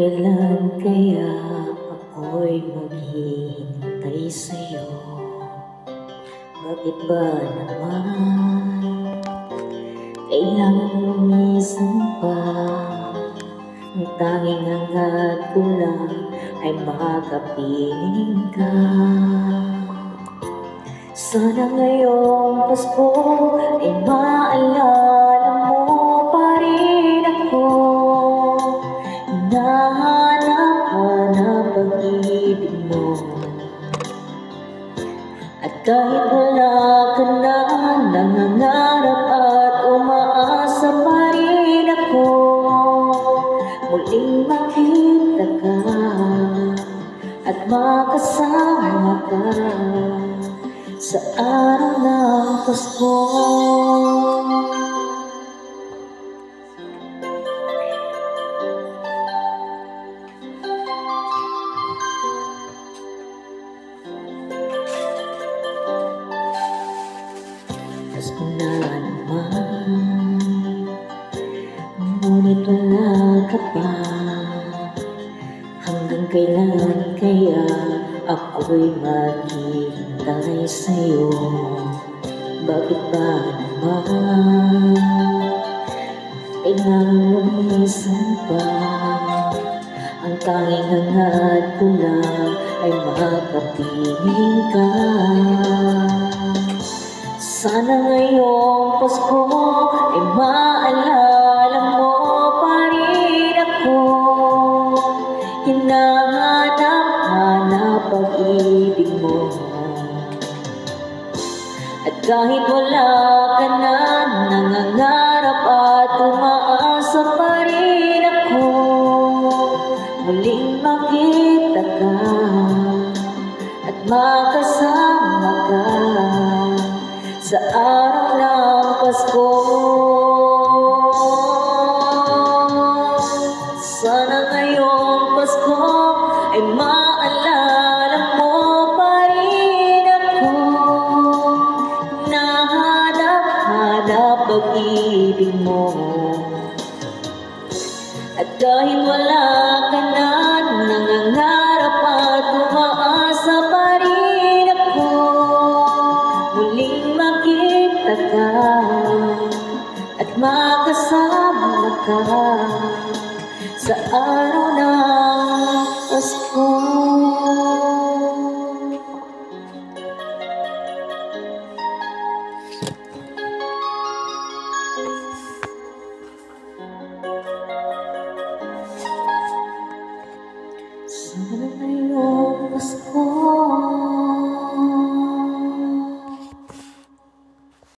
kailan kaya ako'y maghihintay sa'yo? Bakit ba naman kailangan lumisan pa? Ang tanging hangad ko lang ay makapiling ka. Sana ngayong Pasko ay maalala mo pa rin ako. Hinahanap-hanap pag-ibig mo. At kahit wala ka na, nangangarap at umaasa pa rin ako. Muling makita ka at makasama ka sa araw ng Pasko. Pasko na naman, ngunit wala ka pa. Hanggang kailan kaya ako'y maghihintay sa'yo? Bakit ba naman kailangan lumisan pa? Ang tanging hangad ko lang ay makapiling ka. Sana ngayong Pasko ay maalala mo pa rin ako. Hinahanap-hanap pag-ibig mo. At kahit wala ka na, nangangarap at umaasa pa rin ako. Muling makita ka at makasama ka sa araw ng Pasko. Sana ngayong Pasko ay maalala mo pa rin ako. Nahanap-hanap pag-ibig mo. At kahit wala ka na, nangangarap at umaasa pa rin ako. Muling makita ka at makasama ka sa araw